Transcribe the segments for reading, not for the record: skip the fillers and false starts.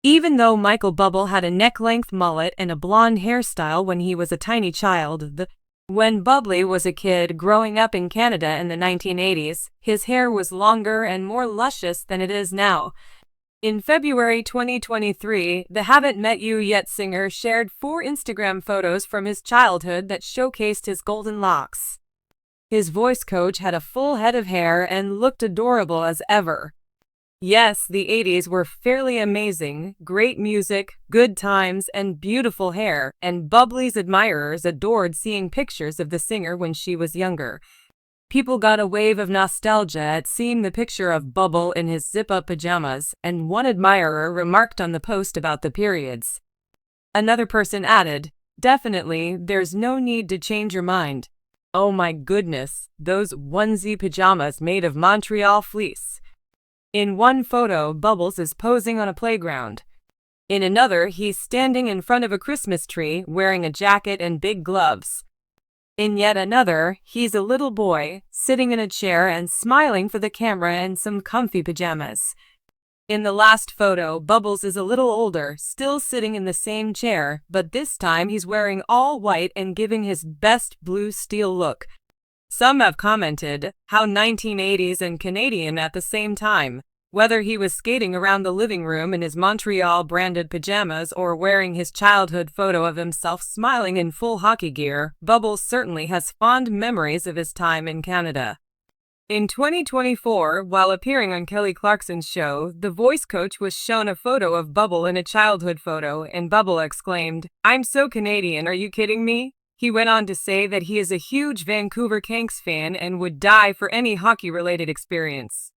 Even though Michael Bublé had a neck-length mullet and a blonde hairstyle when he was a tiny child, when Bublé was a kid growing up in Canada in the 1980s, his hair was longer and more luscious than it is now. In February 2023, the Haven't Met You Yet singer shared 4 Instagram photos from his childhood that showcased his golden locks. His voice coach had a full head of hair and looked adorable as ever. Yes, the 80s were fairly amazing, great music, good times, and beautiful hair, and Bublé's admirers adored seeing pictures of the singer when she was younger. People got a wave of nostalgia at seeing the picture of Bublé in his zip-up pajamas, and one admirer remarked on the post about the periods. Another person added, "Definitely, there's no need to change your mind. Oh my goodness, those onesie pajamas made of Montreal fleece." In one photo, Bubbles is posing on a playground. In another, he's standing in front of a Christmas tree, wearing a jacket and big gloves. In yet another, he's a little boy, sitting in a chair and smiling for the camera in some comfy pajamas. In the last photo, Bubbles is a little older, still sitting in the same chair, but this time he's wearing all white and giving his best blue steel look. Some have commented, how 1980s and Canadian at the same time. Whether he was skating around the living room in his Montreal-branded pajamas or wearing his childhood photo of himself smiling in full hockey gear, Bubbles certainly has fond memories of his time in Canada. In 2024, while appearing on Kelly Clarkson's show, the voice coach was shown a photo of Bublé in a childhood photo, and Bublé exclaimed, "I'm so Canadian, are you kidding me?" He went on to say that he is a huge Vancouver Canucks fan and would die for any hockey-related experience.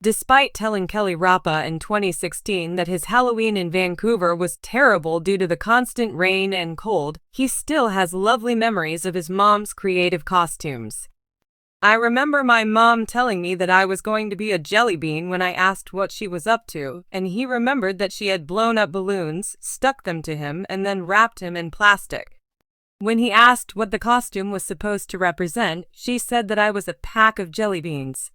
Despite telling Kelly Rapa in 2016 that his Halloween in Vancouver was terrible due to the constant rain and cold, he still has lovely memories of his mom's creative costumes. "I remember my mom telling me that I was going to be a jelly bean when I asked what she was up to, and he remembered that she had blown up balloons, stuck them to him, and then wrapped him in plastic. When he asked what the costume was supposed to represent, she said that I was a pack of jelly beans."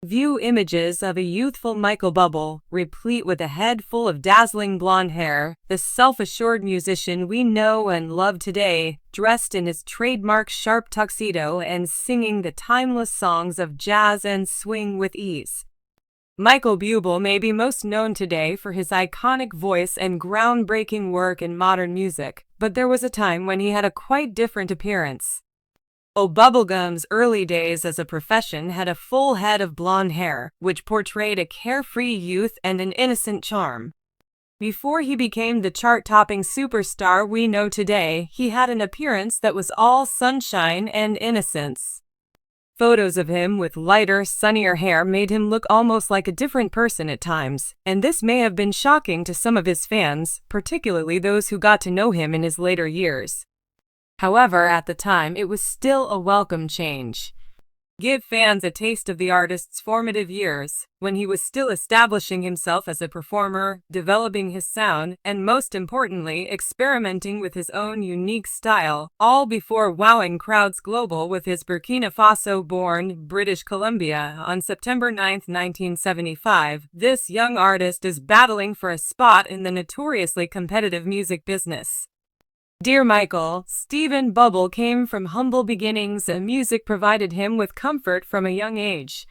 View images of a youthful Michael Bublé, replete with a head full of dazzling blonde hair, the self-assured musician we know and love today, dressed in his trademark sharp tuxedo and singing the timeless songs of jazz and swing with ease. Michael Bublé may be most known today for his iconic voice and groundbreaking work in modern music, but there was a time when he had a quite different appearance. Bubblegum's early days as a profession had a full head of blonde hair, which portrayed a carefree youth and an innocent charm. Before he became the chart-topping superstar we know today, he had an appearance that was all sunshine and innocence. Photos of him with lighter, sunnier hair made him look almost like a different person at times, and this may have been shocking to some of his fans, particularly those who got to know him in his later years. However, at the time, it was still a welcome change. Give fans a taste of the artist's formative years, when he was still establishing himself as a performer, developing his sound, and most importantly, experimenting with his own unique style, all before wowing crowds global with his Burkina Faso-born British Columbia. On September 9, 1975, this young artist is battling for a spot in the notoriously competitive music business. Dear Michael, Stephen Bublé came from humble beginnings and music provided him with comfort from a young age.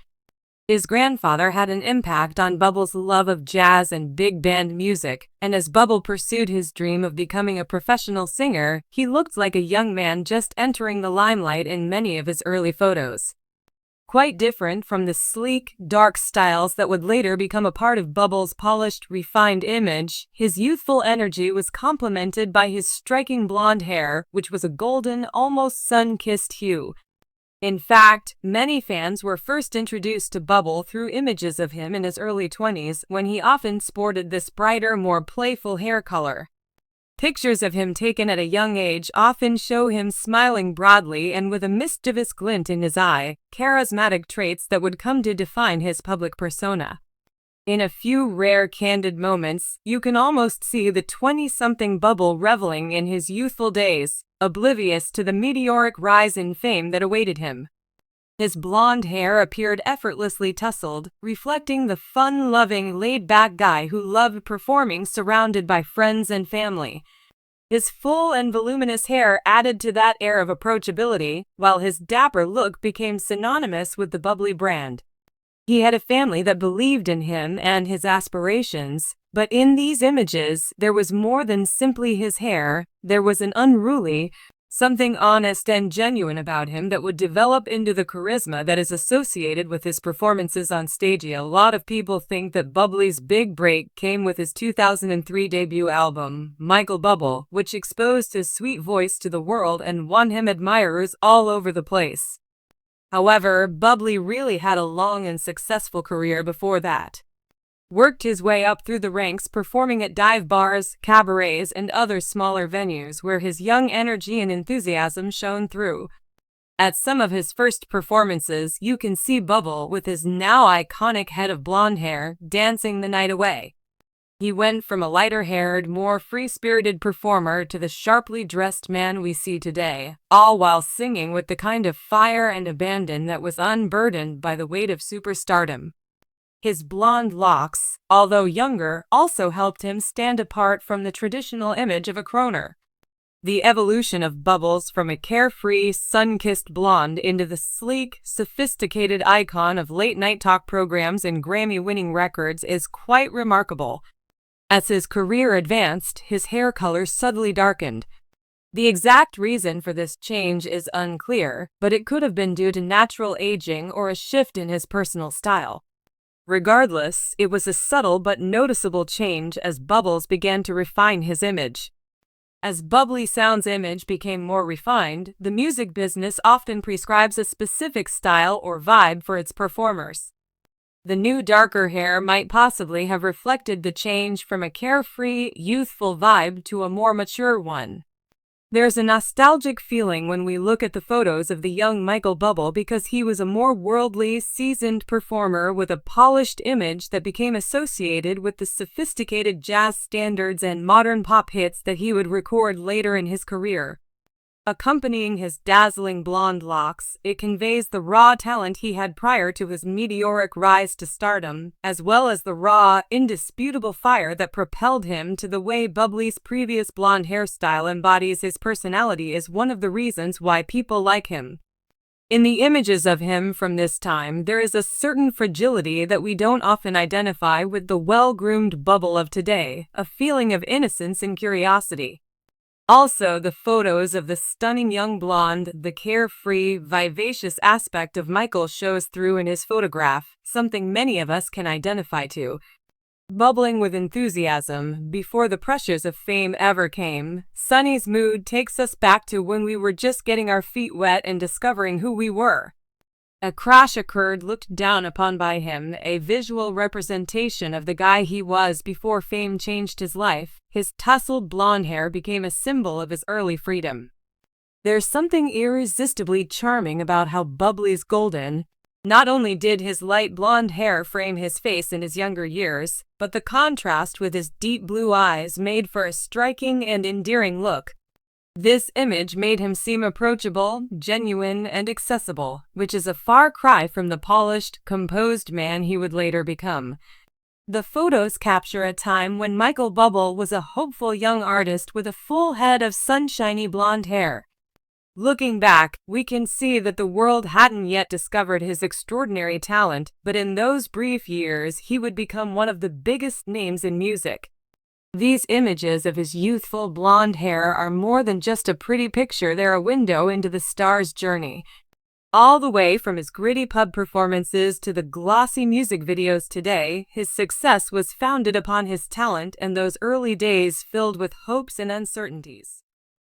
His grandfather had an impact on Bublé's love of jazz and big band music, and as Bublé pursued his dream of becoming a professional singer, he looked like a young man just entering the limelight in many of his early photos. Quite different from the sleek, dark styles that would later become a part of Bublé's polished, refined image, his youthful energy was complemented by his striking blonde hair, which was a golden, almost sun-kissed hue. In fact, many fans were first introduced to Bublé through images of him in his early 20s, when he often sported this brighter, more playful hair color. Pictures of him taken at a young age often show him smiling broadly and with a mischievous glint in his eye, charismatic traits that would come to define his public persona. In a few rare candid moments, you can almost see the 20-something Bublé reveling in his youthful days, oblivious to the meteoric rise in fame that awaited him. His blonde hair appeared effortlessly tousled, reflecting the fun-loving, laid-back guy who loved performing surrounded by friends and family. His full and voluminous hair added to that air of approachability, while his dapper look became synonymous with the Bublé brand. He had a family that believed in him and his aspirations, but in these images, there was more than simply his hair. There was an unruly, something honest and genuine about him that would develop into the charisma that is associated with his performances on stage. A lot of people think that Bublé's big break came with his 2003 debut album, Michael Bubble, which exposed his sweet voice to the world and won him admirers all over the place. However, Bublé really had a long and successful career before that. Worked his way up through the ranks, performing at dive bars, cabarets, and other smaller venues where his young energy and enthusiasm shone through. At some of his first performances, you can see Bubble with his now iconic head of blonde hair, dancing the night away. He went from a lighter-haired, more free-spirited performer to the sharply dressed man we see today, all while singing with the kind of fire and abandon that was unburdened by the weight of superstardom. His blonde locks, although younger, also helped him stand apart from the traditional image of a crooner. The evolution of Bubbles from a carefree, sun-kissed blonde into the sleek, sophisticated icon of late-night talk programs and Grammy-winning records is quite remarkable. As his career advanced, his hair color subtly darkened. The exact reason for this change is unclear, but it could have been due to natural aging or a shift in his personal style. Regardless, it was a subtle but noticeable change as Bubbles began to refine his image. As Bublé Sound's image became more refined, the music business often prescribes a specific style or vibe for its performers. The new darker hair might possibly have reflected the change from a carefree, youthful vibe to a more mature one. There's a nostalgic feeling when we look at the photos of the young Michael Bublé because he was a more worldly, seasoned performer with a polished image that became associated with the sophisticated jazz standards and modern pop hits that he would record later in his career. Accompanying his dazzling blonde locks, it conveys the raw talent he had prior to his meteoric rise to stardom, as well as the raw, indisputable fire that propelled him to the way Bublé's previous blonde hairstyle embodies his personality is one of the reasons why people like him. In the images of him from this time, there is a certain fragility that we don't often identify with the well-groomed Bublé of today, a feeling of innocence and curiosity. Also, the photos of the stunning young blonde, the carefree, vivacious aspect of Michael shows through in his photograph, something many of us can identify to. Bubbling with enthusiasm, before the pressures of fame ever came, Sonny's mood takes us back to when we were just getting our feet wet and discovering who we were. A crash occurred looked down upon by him, a visual representation of the guy he was before fame changed his life. His tousled blonde hair became a symbol of his early freedom. There's something irresistibly charming about how Bublé's golden. Not only did his light blonde hair frame his face in his younger years, but the contrast with his deep blue eyes made for a striking and endearing look. This image made him seem approachable, genuine, and accessible, which is a far cry from the polished, composed man he would later become. The photos capture a time when Michael Bublé was a hopeful young artist with a full head of sunshiny blonde hair. Looking back, we can see that the world hadn't yet discovered his extraordinary talent, but in those brief years he would become one of the biggest names in music. These images of his youthful blonde hair are more than just a pretty picture, they're a window into the star's journey. All the way from his gritty pub performances to the glossy music videos today, his success was founded upon his talent and those early days filled with hopes and uncertainties.